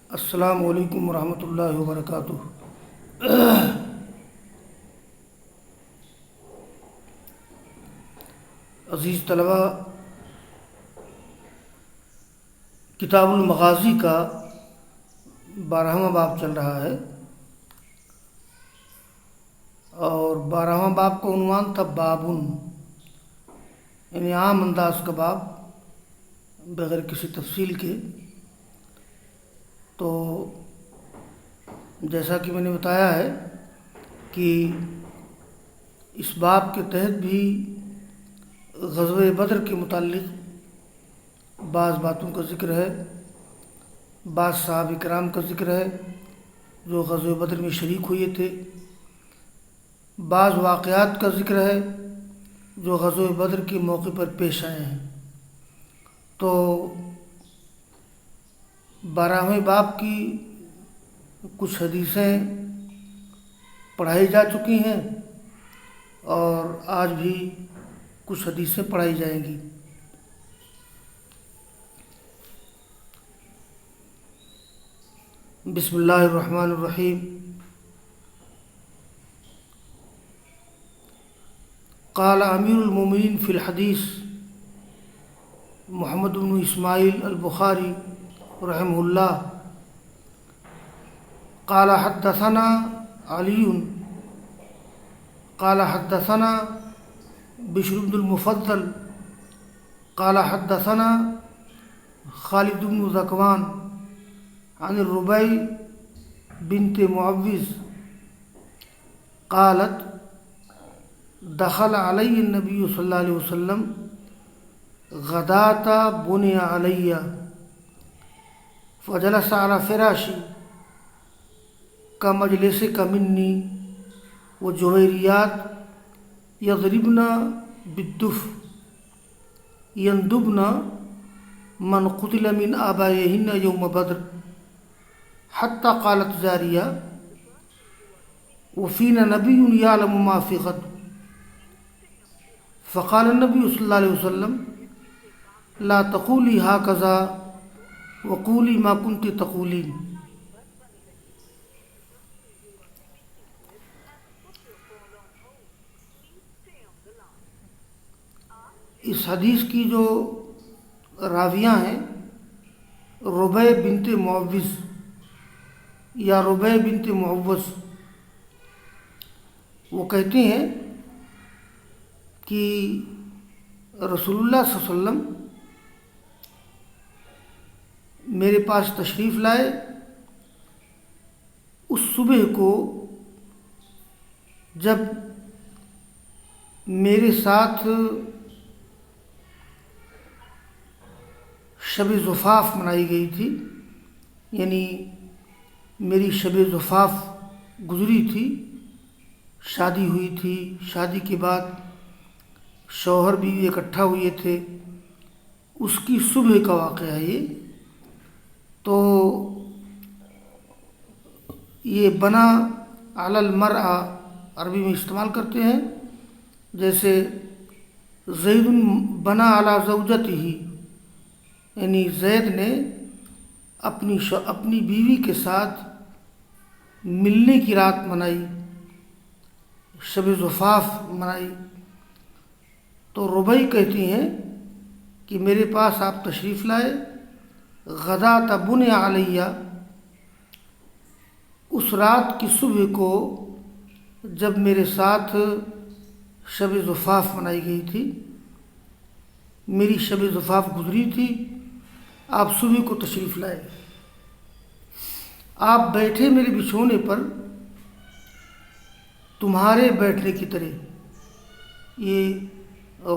السلام علیکم ورحمۃ اللہ وبرکاتہ۔ عزیز طلبہ، کتاب المغازی کا 12واں باب چل رہا ہے اور 12واں باب کا عنوان تھا بابن، یعنی عام انداز کا باب بغیر کسی تفصیل کے۔ تو جیسا کہ میں نے بتایا ہے کہ اس باب کے تحت بھی غزوہ بدر کے متعلق بعض باتوں کا ذکر ہے، بعض صحابہ کرام کا ذکر ہے جو غزوہ بدر میں شریک ہوئے تھے، بعض واقعات کا ذکر ہے جو غزوہ بدر کے موقع پر پیش آئے ہیں۔ تو 12ویں باب کی کچھ حدیثیں پڑھائی جا چکی ہیں اور آج بھی کچھ حدیثیں پڑھائی جائیں گی۔ بسم اللہ الرحمن الرحیم۔ قال امیر المومنین فی الحدیث محمد بن اسماعیل البخاری رحمہ اللہ قال حدثنا علی قال حدثنا بشر بن المفضل قال حدثنا خالد بن ذکوان عن الربيع بنت معوذ قالت دخل علی النبی صلی اللہ علیہ وسلم غداة بني علی فجلس على فراشی كمجلسك مني وجويريات يضربن بالدف يندبن من قتل من آبائهن يوم بدر حتى قالت زارية وفينا نبي يعلم ما في غد فقال النبي صلى الله عليه وسلم لا تقولي هكذا وقولی ما کنت تقولین۔ اس حدیث کی جو راویاں ہیں ربیع بنت معوذ یا ربیع بنت معوذ، وہ کہتے ہیں کہ رسول اللہ صلی اللہ علیہ وسلم میرے پاس تشریف لائے اس صبح کو جب میرے ساتھ شب زفاف منائی گئی تھی، یعنی میری شب زفاف گزری تھی، شادی ہوئی تھی، شادی کے بعد شوہر بیوی اکٹھا ہوئے تھے، اس کی صبح کا واقعہ ہے یہ۔ تو یہ بنا علی المرأة عربی میں استعمال کرتے ہیں، جیسے زید بنا علی زوجتہ، یعنی زید نے اپنی بیوی کے ساتھ ملنے کی رات منائی، شب زفاف منائی۔ تو ربیع کہتی ہیں کہ میرے پاس آپ تشریف لائے غداة بني علی، اس رات کی صبح کو جب میرے ساتھ شب زفاف منائی گئی تھی، میری شب زفاف گزری تھی، آپ صبح کو تشریف لائے، آپ بیٹھے میرے بچھونے پر تمہارے بیٹھنے کی طرح۔ یہ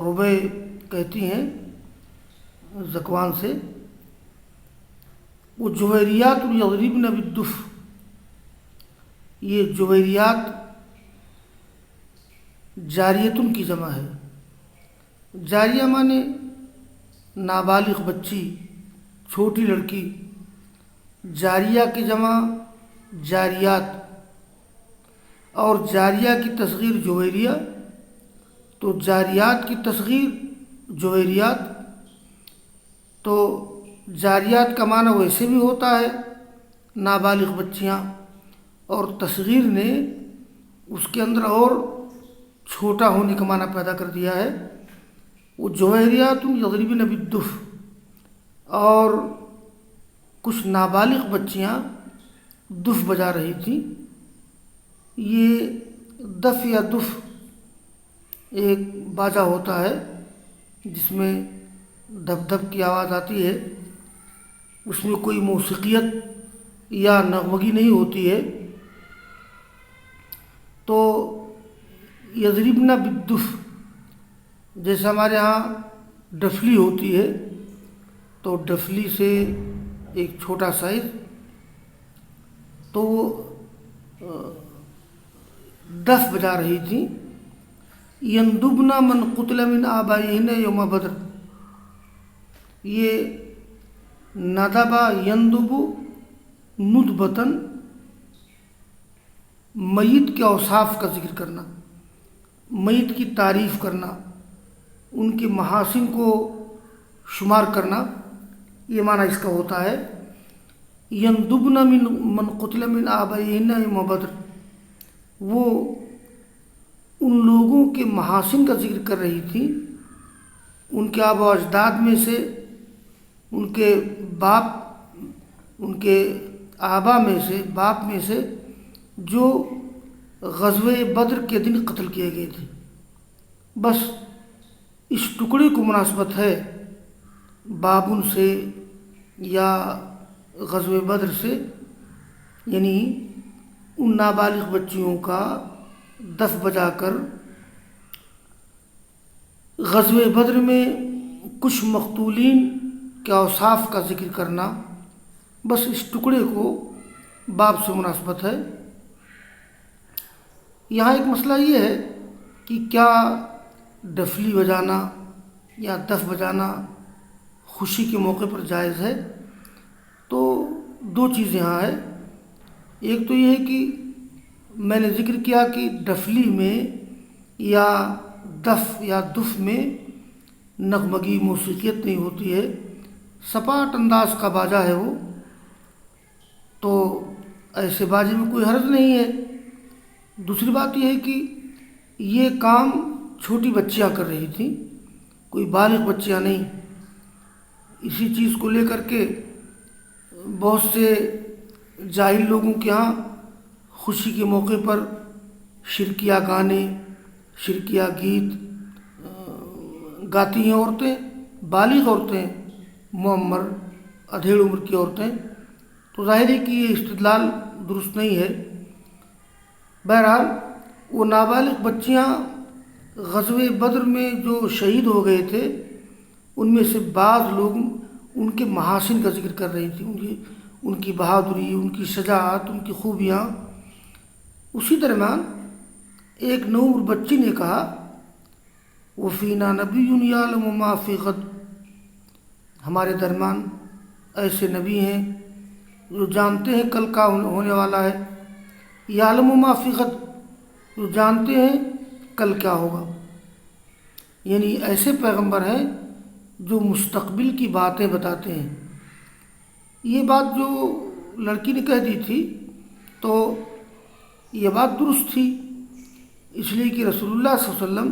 ربیع کہتی ہیں ذکوان سے، وہ جویریات یضربن بالدف، یہ جویریات جاریتن کی جمع ہے۔ جاریہ مانے نابالغ بچی، چھوٹی لڑکی، جاریہ کی جمع جاریات، اور جاریہ کی تصغیر جویریہ، تو جاریات کی تصغیر جویریات۔ تو جاریات کا معنی ویسے بھی ہوتا ہے نابالغ بچیاں، اور تصغیر نے اس کے اندر اور چھوٹا ہونے کا معنی پیدا کر دیا ہے۔ وہ جوہریات یضربن بالدف، اور کچھ نابالغ بچیاں دف بجا رہی تھیں۔ یہ دف یا دف ایک باجا ہوتا ہے جس میں دھپ دھپ کی آواز آتی ہے، اس میں کوئی موسیقیت یا نغمگی نہیں ہوتی ہے۔ تو یضربن بالدف، جیسے ہمارے ہاں ڈفلی ہوتی ہے، تو ڈفلی سے ایک چھوٹا سائز، تو وہ دف بجا رہی تھیں۔ یندبن من قتل من آبائہن یوم بدر، یہ ندبہ یندب ندبتاً، میت کے اوصاف کا ذکر کرنا، میت کی تعریف کرنا، ان کے محاسن کو شمار کرنا، یہ معنی اس کا ہوتا ہے۔ یندبن من قتل من آبائہن یوم بدر، وہ ان لوگوں کے محاسن کا ذکر کر رہی تھی، ان کے آبا و اجداد میں سے، ان کے باپ، ان کے آبا میں سے، باپ میں سے، جو غزوہ بدر کے دن قتل کیے گئے تھے۔ بس اس ٹکڑے کو مناسبت ہے بابن سے یا غزوہ بدر سے، یعنی ان نابالغ بچیوں کا دف بجا کر غزوہ بدر میں کچھ مقتولین کے اوصاف کا ذکر کرنا، بس اس ٹکڑے کو باب سے مناسبت ہے۔ یہاں ایک مسئلہ یہ ہے کہ کیا ڈفلی بجانا یا دف بجانا خوشی کے موقع پر جائز ہے؟ تو دو چیزیں یہاں ہے۔ ایک تو یہ ہے کہ میں نے ذکر کیا کہ ڈفلی میں یا دف یا دف میں نغمگی موسیقیت نہیں ہوتی ہے، سپاٹ انداز کا باجا ہے وہ، تو ایسے باجے میں کوئی حرج نہیں ہے۔ دوسری بات یہ ہے کہ یہ کام چھوٹی بچیاں کر رہی تھیں، کوئی بالغ بچیاں نہیں۔ اسی چیز کو لے کر کے بہت سے جاہل لوگوں کے ہاں خوشی کے موقع پر شرکیہ گانے، شرکیہ گیت گاتی ہیں عورتیں، بالغ عورتیں، معمر ادھیڑ عمر کی عورتیں، تو ظاہر ہے کہ یہ استدلال درست نہیں ہے۔ بہرحال وہ نابالغ بچیاں غزوہ بدر میں جو شہید ہو گئے تھے، ان میں سے بعض لوگ ان کے محاسن کا ذکر کر رہی تھیں، ان کی بہادری، ان کی شجاعت، ان کی خوبیاں۔ اسی درمیان ایک نوعمر بچی نے کہا وَفِينَا نَبِيٌّ يَعْلَمُ مَا فِي غَدٍ، ہمارے درمیان ایسے نبی ہیں جو جانتے ہیں کل کا ہونے والا ہے، یعلم ما فی غد، جو جانتے ہیں کل کیا ہوگا، یعنی ایسے پیغمبر ہیں جو مستقبل کی باتیں بتاتے ہیں۔ یہ بات جو لڑکی نے کہہ دی تھی تو یہ بات درست تھی، اس لیے کہ رسول اللہ صلی اللہ علیہ وسلم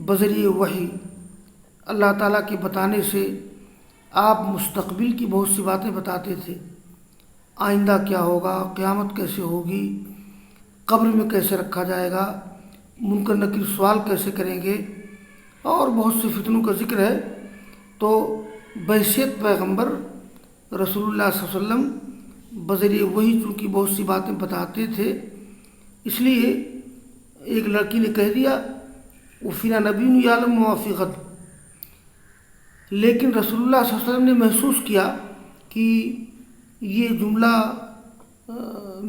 بذریعہ وحی اللہ تعالیٰ کے بتانے سے آپ مستقبل کی بہت سی باتیں بتاتے تھے، آئندہ کیا ہوگا، قیامت کیسے ہوگی، قبر میں کیسے رکھا جائے گا، منکر نکیر سوال کیسے کریں گے، اور بہت سے فتنوں کا ذکر ہے۔ تو بحیثیت پیغمبر رسول اللہ صلی اللہ علیہ وسلم بذریعہ وحی چونکہ بہت سی باتیں بتاتے تھے، اس لیے ایک لڑکی نے کہہ دیا وَفِينَا نَبِيٌّ يَعْلَمُ مَا فِي غَدٍ، لیکن رسول اللہ صلی اللہ علیہ وسلم نے محسوس کیا کہ یہ جملہ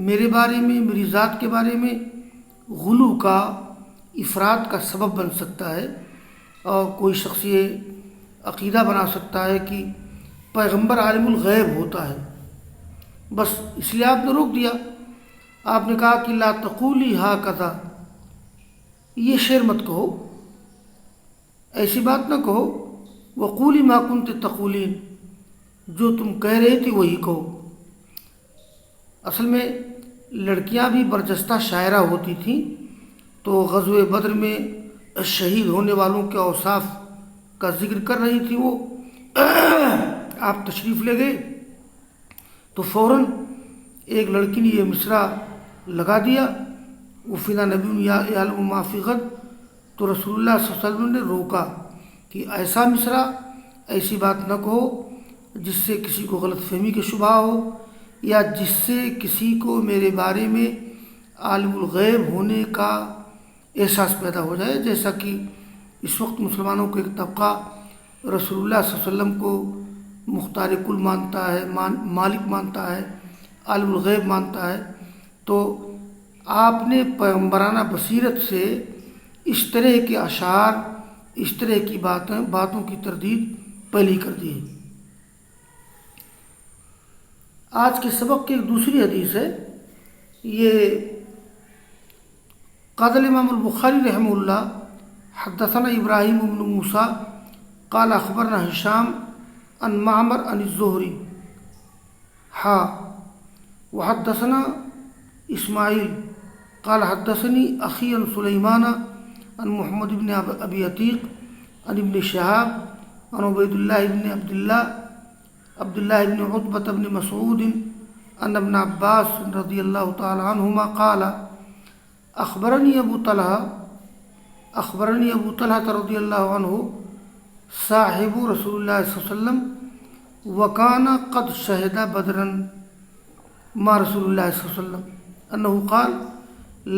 میرے بارے میں، میری ذات کے بارے میں غلو کا، افراد کا سبب بن سکتا ہے، اور کوئی شخص یہ عقیدہ بنا سکتا ہے کہ پیغمبر عالم الغیب ہوتا ہے۔ بس اس لیے آپ نے روک دیا، آپ نے کہا کہ لا تقولی ہاکذا، یہ شعر مت کہو، ایسی بات نہ کہو، وقولی ما کنت تقولین، جو تم کہہ رہے تھے وہی کہو۔ اصل میں لڑکیاں بھی برجستہ شاعرہ ہوتی تھیں، تو غزوہ بدر میں شہید ہونے والوں کے اوصاف کا ذکر کر رہی تھی وہ۔ آپ تشریف لے گئے تو فوراً ایک لڑکی نے یہ مصرع لگا دیا، وفینا نبی یعلم ما فی غد، تو رسول اللہ صلی اللہ علیہ وسلم نے روکا کہ ایسا مصرع، ایسی بات نہ کہو جس سے کسی کو غلط فہمی کا شبہ ہو، یا جس سے کسی کو میرے بارے میں عالم الغیب ہونے کا احساس پیدا ہو جائے، جیسا کہ اس وقت مسلمانوں کو ایک طبقہ رسول اللہ صلی اللہ علیہ وسلم کو مختار کل مانتا ہے، مالک مانتا ہے، عالم الغیب مانتا ہے۔ تو آپ نے پیغمبرانہ بصیرت سے اس طرح کے اشعار، اس طرح کی باتوں کی تردید پہلی کر دی ہے۔ آج کے سبق کی ایک دوسری حدیث ہے، یہ قال الامام البخاری رحمہ اللہ حدثنا ابراہیم بن موسیٰ قال اخبرنا ہشام عن معمر عن الزہری وحدثنا اسماعیل قال حدثني اخی عن سلیمان عن محمد بن ابی عتیق عن ابن شہاب عن عبید اللہ بن عبد اللہ بن عتبہ بن مسعود ان ابن عباس رضی اللہ تعالی عنہما قال اخبرنی ابو طلحہ رضی اللہ عنہ صاحب رسول اللہ صلی اللہ علیہ وسلم وکان قد شہد بدرا مع رسول اللہ صلی اللہ علیہ وسلم انہ قال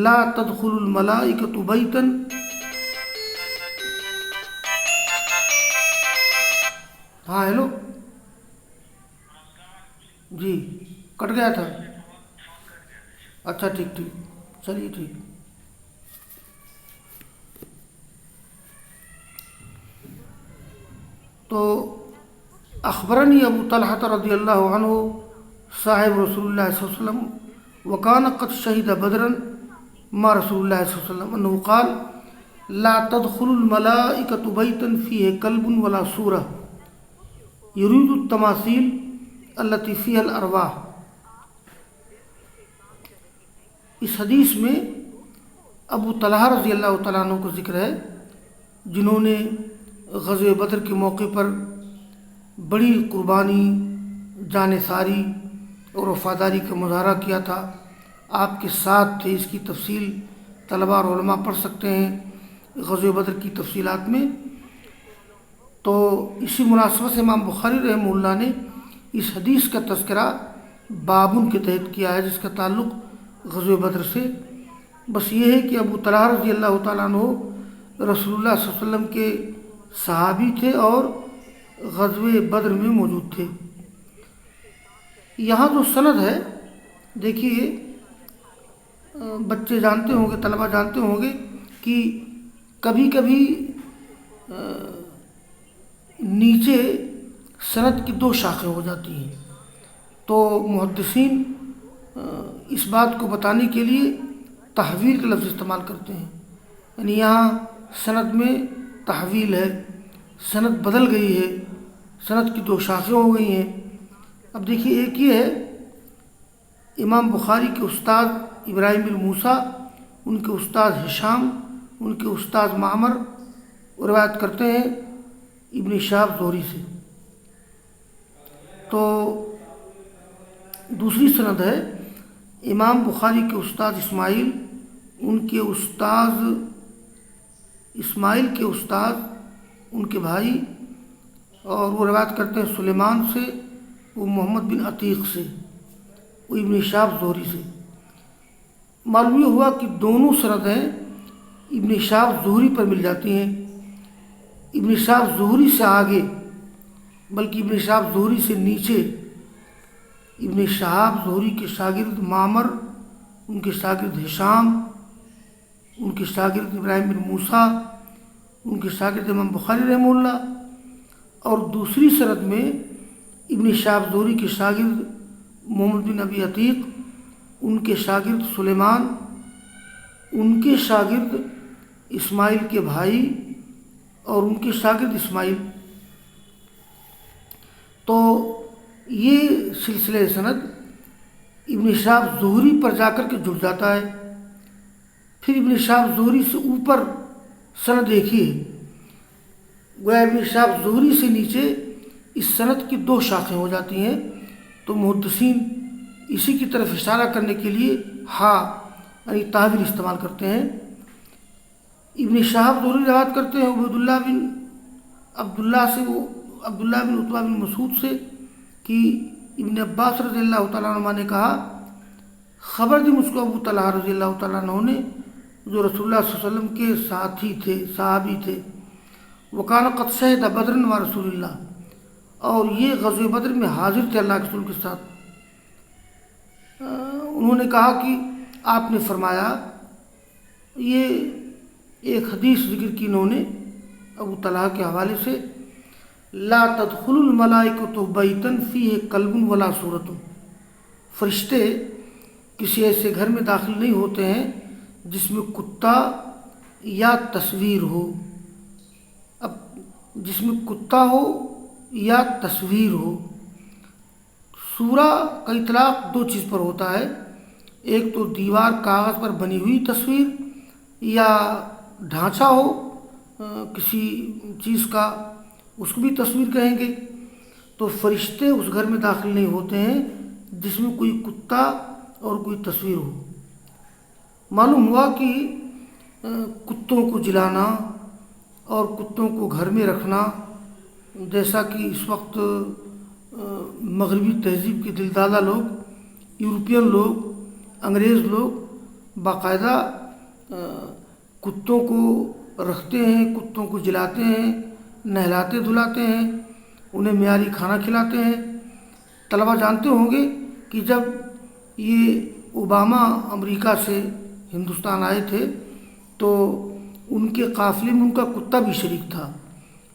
لا تدخل الملائکۃ بیتا ہاں ہیلو جی کٹ گیا تھا، اچھا ٹھیک چلیے ٹھیک۔ تو اخبرنی ابو طلحہ رضی اللہ عنہ صاحب رسول اللہ صلی اللہ علیہ وسلم وکان قد شہد بدرا مع رسول اللہ صلی اللہ علیہ وسلم انہ قال لا تدخل الملائکۃ بیتا فیہ کلب ولا صورہ یرید التماثیل التی فیہا الارواح۔ اس حدیث میں ابو طلحہ رضی اللہ تعالیٰ عنہ کا ذکر ہے، جنہوں نے غزوہ بدر کے موقع پر بڑی قربانی، جان ثاری اور وفاداری کا مظاہرہ کیا تھا، آپ کے ساتھ تھے۔ اس کی تفصیل طلباء اور علماء پڑھ سکتے ہیں غزوہ بدر کی تفصیلات میں۔ تو اسی مناسبت سے امام بخاری رحمہ اللہ نے اس حدیث کا تذکرہ بابن کے تحت کیا ہے، جس کا تعلق غزوہ بدر سے بس یہ ہے کہ ابو طلحہ رضی اللہ تعالیٰ عنہ رسول اللہ صلی اللہ علیہ وسلم کے صحابی تھے اور غزوہ بدر میں موجود تھے۔ یہاں جو سند ہے دیکھیے، بچے جانتے ہوں گے، طلبہ جانتے ہوں گے کہ کبھی کبھی نیچے سند کی دو شاخیں ہو جاتی ہیں، تو محدثین اس بات کو بتانے کے لیے تحویل کا لفظ استعمال کرتے ہیں، یعنی یہاں سند میں تحویل ہے، سند بدل گئی ہے، سند کی دو شاخیں ہو گئی ہیں۔ اب دیکھیے، ایک یہ ہے امام بخاری کے استاد ابراہیم بن موسیٰ، ان کے استاد ہشام، ان کے استاد معمر روایت کرتے ہیں ابن شہاب زہری سے۔ تو دوسری سند ہے امام بخاری کے استاد اسماعیل، ان کے استاد اسماعیل کے استاد ان کے بھائی، اور وہ روایت کرتے ہیں سلیمان سے، وہ محمد بن عتیق سے، وہ ابن شہاب زہری سے۔ معلوم یہ ہوا کہ دونوں سندیں ابن شہاب زہری پر مل جاتی ہیں، ابن شہاب زہری سے آگے، بلکہ ابن شہاب زہری سے نیچے ابن شہاب زہری کے شاگرد معمر، ان کے شاگرد ہشام، ان کے شاگرد ابراہیم بن موسیٰ، ان کے شاگرد امام بخاری رحمہ اللہ، اور دوسری سند میں ابن شہاب زہری کے شاگرد محمد بن ابی عتیق، ان کے شاگرد سلیمان، ان کے شاگرد اسماعیل کے بھائی، اور ان کے شاگرد اسماعیل۔ تو یہ سلسلہ سند ابن شہاب زہری پر جا کر کے جڑ جاتا ہے۔ پھر ابن شہاب زہری سے اوپر سند دیکھیے، گویا ابن شہاب زہری سے نیچے اس سند کی 2 شاخیں ہو جاتی ہیں۔ تو محدثین اسی کی طرف اشارہ کرنے کے لیے یعنی تعویل استعمال کرتے ہیں۔ ابن شہاب زہری روایت کرتے ہیں عبیداللہ بن عبداللہ بن عتبہ بن مسعود سے کہ ابن عباس رضی اللہ تعالیٰ عنہ نے کہا، خبر دی مجھ کو ابو طلحہ رضی اللہ تعالیٰ عنہ نے، جو رسول اللہ صلی اللہ علیہ وسلم کے ساتھی تھے، صحابی تھے، وکان قد شہد بدر و رسول اللہ، اور یہ غزوہ بدر میں حاضر تھے اللہ کے رسول کے ساتھ۔ انہوں نے کہا کہ آپ نے فرمایا، یہ ایک حدیث ذکر کی انہوں نے ابو طلحہ کے حوالے سے، لا تدخل الملائکۃ بیتا فیہ کلب ولا صورۃ، فرشتے کسی ایسے گھر میں داخل نہیں ہوتے ہیں جس میں کتا یا تصویر ہو۔ اب جس میں کتا ہو یا تصویر ہو، سورہ کا اطلاق 2 چیز پر ہوتا ہے، ایک تو دیوار کاغذ پر بنی ہوئی تصویر یا ڈھانچہ ہو کسی چیز کا، اس کو بھی تصویر کہیں گے۔ تو فرشتے اس گھر میں داخل نہیں ہوتے ہیں جس میں کوئی کتا اور کوئی تصویر ہو۔ معلوم ہوا کہ کتوں کو جلانا اور کتوں کو گھر میں رکھنا، جیسا کہ اس وقت مغربی تہذیب کے دلدادہ لوگ، یورپین لوگ، انگریز لوگ باقاعدہ کتوں کو رکھتے ہیں، کتوں کو جلاتے ہیں، نہلاتے دھلاتے ہیں، انہیں معیاری کھانا کھلاتے ہیں۔ طلبہ جانتے ہوں گے کہ جب یہ اوباما امریکہ سے ہندوستان آئے تھے تو ان کے قافلے میں ان کا کتا بھی شریک تھا،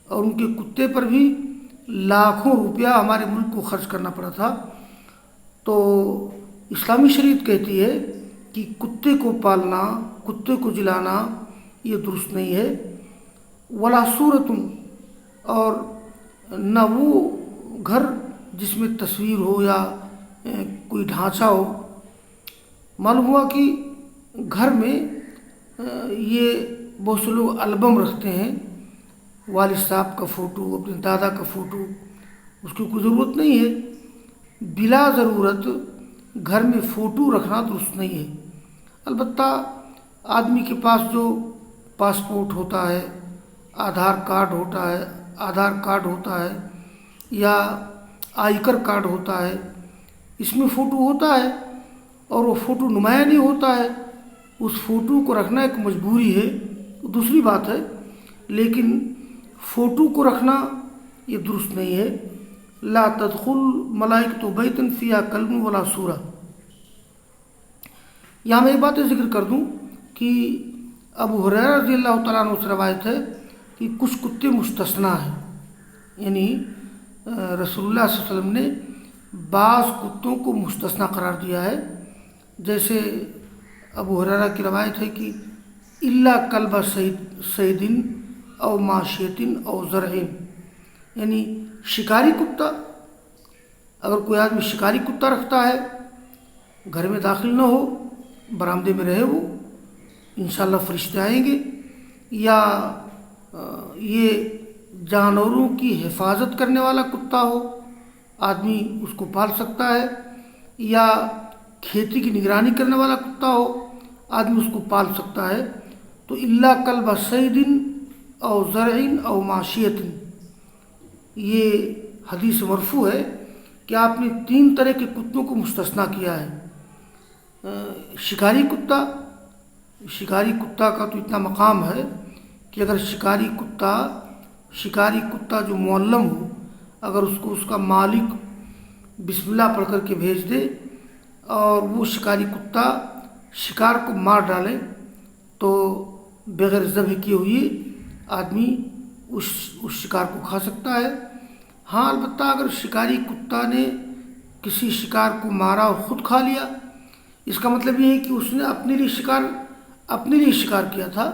اور ان کے کتے پر بھی لاکھوں روپیہ ہمارے ملک کو خرچ کرنا پڑا تھا۔ تو اسلامی شریعت کہتی ہے کہ کتے کو پالنا، کتے کو جلانا یہ درست نہیں ہے۔ ولا صورت، اور نہ وہ گھر جس میں تصویر ہو یا کوئی ڈھانچہ ہو۔ معلوم ہوا کہ گھر میں یہ بہت سے لوگ البم رکھتے ہیں، والد صاحب کا فوٹو، اپنے دادا کا فوٹو، اس کی کوئی ضرورت نہیں ہے۔ بلا ضرورت گھر میں فوٹو رکھنا درست نہیں ہے۔ البتہ آدمی کے پاس جو پاسپورٹ ہوتا ہے، آدھار کارڈ ہوتا ہے یا آئیکر کارڈ ہوتا ہے، اس میں فوٹو ہوتا ہے اور وہ فوٹو نمایاں نہیں ہوتا ہے، اس فوٹو کو رکھنا ایک مجبوری ہے، دوسری بات ہے، لیکن فوٹو کو رکھنا یہ درست نہیں ہے۔ لا تدخل ملائکۃ بیتا فیہا کلب ولا صورہ۔ یہاں میں ایک بات ذکر کر دوں کہ ابو ہریرہ رضی اللہ تعالیٰ عنہ سے روایت ہے کہ کچھ کتے مستثنیٰ ہیں، یعنی رسول اللہ صلی اللہ علیہ وسلم نے بعض کتوں کو مستثنیٰ قرار دیا ہے۔ جیسے ابو ہریرہ کی روایت ہے کہ الا کلب صید او ماشیۃ او زرع، یعنی شکاری کتا، اگر کوئی آدمی شکاری کتا رکھتا ہے، گھر میں داخل نہ ہو، برآمدے میں رہے، وہ انشاءاللہ فرشتے آئیں گے۔ یا یہ جانوروں کی حفاظت کرنے والا کتا ہو، آدمی اس کو پال سکتا ہے، یا کھیتی کی نگرانی کرنے والا کتا ہو، آدمی اس کو پال سکتا ہے۔ تو الا کلب صید او زرع او ماشیۃ، یہ حدیث مرفوع ہے کہ آپ نے 3 طرح کے کتوں کو مستثنیٰ کیا ہے۔ شکاری کتا کا تو اتنا مقام ہے کہ اگر شکاری کتا جو معلم ہو، اگر اس کو اس کا مالک بسم اللہ پڑھ کر کے بھیج دے اور وہ شکاری کتا شکار کو مار ڈالے تو بغیر ذبح کیے ہوئے آدمی اس شکار کو کھا سکتا ہے۔ ہاں البتہ اگر شکاری کتا نے کسی شکار کو مارا اور خود کھا لیا، اس کا مطلب یہ ہے کہ اس نے اپنے لیے شکار کیا تھا،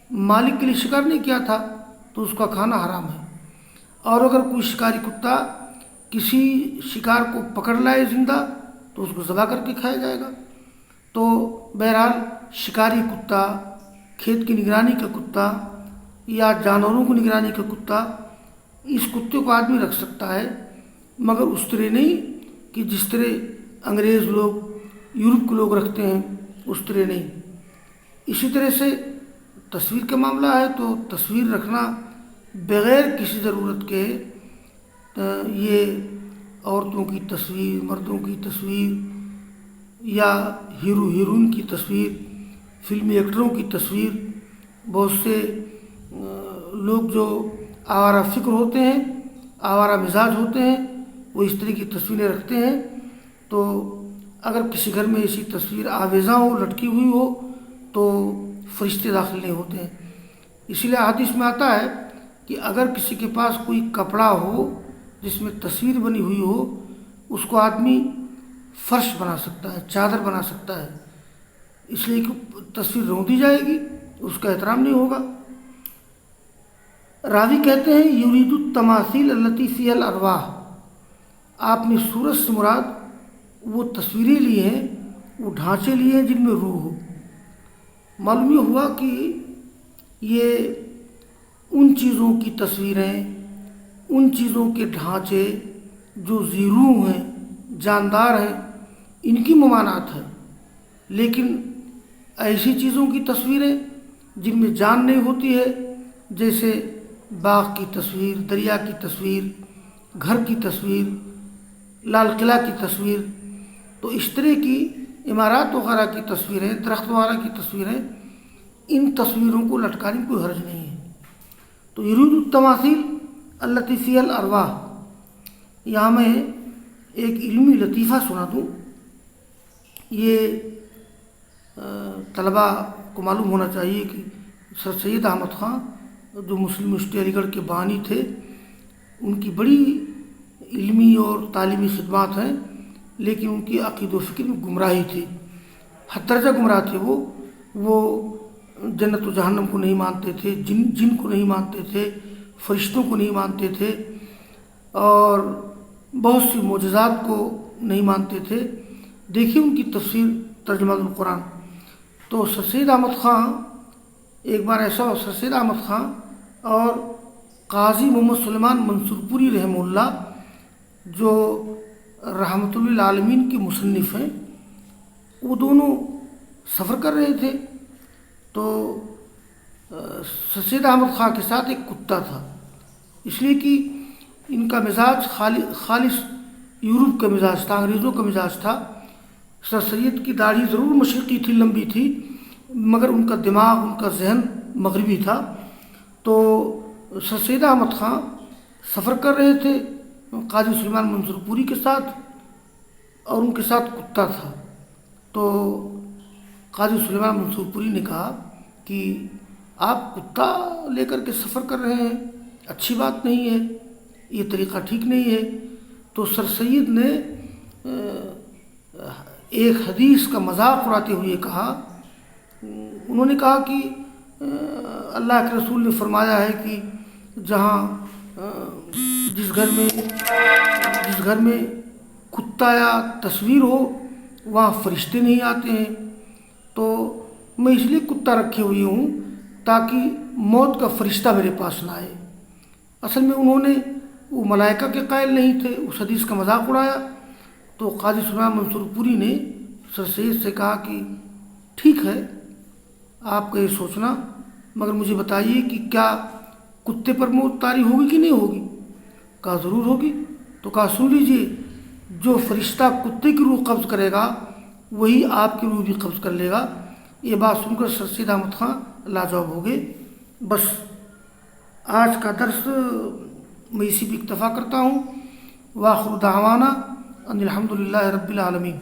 مالک کے لیے شکار نہیں کیا تھا، تو اس کا کھانا حرام ہے۔ اور اگر کوئی شکاری کتا کسی شکار کو پکڑ لائے زندہ تو اس کو ذبح کر کے کھایا جائے گا۔ تو بہرحال شکاری کتا، کھیت کی نگرانی کا کتا یا جانوروں کی نگرانی کا کتا، اس کتے کو آدمی رکھ سکتا ہے، مگر اس طرح نہیں کہ جس طرح انگریز لوگ، یورپ کے لوگ رکھتے ہیں، اس طرح نہیں۔ اسی طرح سے تصویر کا معاملہ ہے تو تصویر رکھنا بغیر کسی ضرورت کے، یہ عورتوں کی تصویر، مردوں کی تصویر یا ہیرو ہیروئن کی تصویر، فلمی ایکٹروں کی تصویر، بہت سے لوگ جو آوارہ فکر ہوتے ہیں، آوارہ مزاج ہوتے ہیں، وہ اس طرح کی تصویریں رکھتے ہیں۔ تو اگر کسی گھر میں ایسی تصویر آویزاں ہو، لٹکی ہوئی ہو، تو فرشتے داخل نہیں ہوتے ہیں۔ اسی لیے حدیث میں آتا ہے کہ اگر کسی کے پاس کوئی کپڑا ہو جس میں تصویر بنی ہوئی ہو، اس کو آدمی فرش بنا سکتا ہے، چادر بنا سکتا ہے، اس لیے کہ تصویر روندی جائے گی، اس کا احترام نہیں ہوگا۔ راوی کہتے ہیں یرید التماثیل التی فیہا الارواح، آپ نے صورت سے مراد وہ تصویریں لی ہیں، وہ ڈھانچے لیے ہیں جن میں روح ہو۔ معلوم یہ ہوا کہ یہ ان چیزوں کی تصویریں، ان چیزوں کے ڈھانچے جو ذی روح ہیں، جاندار ہیں، ان کی ممانعت ہے، لیکن ایسی چیزوں کی تصویریں جن میں جان نہیں ہوتی ہے، جیسے باغ کی تصویر، دریا کی تصویر، گھر کی تصویر، لال قلعہ کی تصویر، تو اس طرح کی عمارات وغیرہ کی تصویریں، درخت وغیرہ کی تصویریں، ان تصویروں کو لٹکانے میں کوئی حرج نہیں ہے۔ تو یرید التماثیل التی فیہا الارواح، یہاں میں ایک علمی لطیفہ سنا دوں، یہ طلباء کو معلوم ہونا چاہیے کہ سر سید احمد خان جو مسلم یونیورسٹی علی گڑھ کے بانی تھے، ان کی بڑی علمی اور تعلیمی خدمات ہیں، لیکن ان کی عقید و فکر میں گمراہی تھی، حد درجہ گمراہ تھے۔ وہ جنت و جہنم کو نہیں مانتے تھے، جن کو نہیں مانتے تھے، فرشتوں کو نہیں مانتے تھے، اور بہت سی معجزات کو نہیں مانتے تھے۔ دیکھیے ان کی تفسیر ترجمہ القرآن۔ تو سر سید احمد خان، ایک بار ایسا ہو، سر سید احمد خان اور قاضی محمد سلیمان منصور پوری رحمہ اللہ، جو رحمۃ للعالمین کے مصنف ہیں، وہ دونوں سفر کر رہے تھے۔ تو سر سید احمد خان کے ساتھ ایک کتا تھا، اس لیے کہ ان کا مزاج خالص یورپ کا مزاج تھا، انگریزوں کا مزاج تھا۔ سر سید کی داڑھی ضرور مشرقی تھی، لمبی تھی، مگر ان کا دماغ، ان کا ذہن مغربی تھا۔ تو سر سید احمد خان سفر کر رہے تھے قاضی سلیمان منصور پوری کے ساتھ، اور ان کے ساتھ کتا تھا۔ تو قاضی سلیمان منصور پوری نے کہا کہ آپ کتا لے کر کے سفر کر رہے ہیں، اچھی بات نہیں ہے، یہ طریقہ ٹھیک نہیں ہے۔ تو سر سید نے ایک حدیث کا مذاق اڑاتے ہوئے کہا، انہوں نے کہا کہ اللہ کے رسول نے فرمایا ہے کہ جس گھر میں کتا یا تصویر ہو وہاں فرشتے نہیں آتے ہیں، تو میں اس لیے کتا رکھے ہوئی ہوں تاکہ موت کا فرشتہ میرے پاس نہ آئے۔ اصل میں انہوں نے وہ ملائکہ کے قائل نہیں تھے، اس حدیث کا مذاق اڑایا۔ تو قاضی سلیمان منصور پوری نے سر سید سے کہا کہ ٹھیک ہے آپ کا یہ سوچنا، مگر مجھے بتائیے کہ کیا کتے پر موت طاری ہوگی کہ نہیں ہوگی؟ کہا ضرور ہوگی۔ تو کہا سن لیجئے، جو فرشتہ کتے کی روح قبض کرے گا وہی آپ کی روح بھی قبض کر لے گا۔ یہ بات سن کر سر سید احمد خان لاجواب ہو گئے۔ بس آج کا درس میں اسی بھی اکتفا کرتا ہوں۔ وآخر دعوانا ان الحمد للہ رب العالمین۔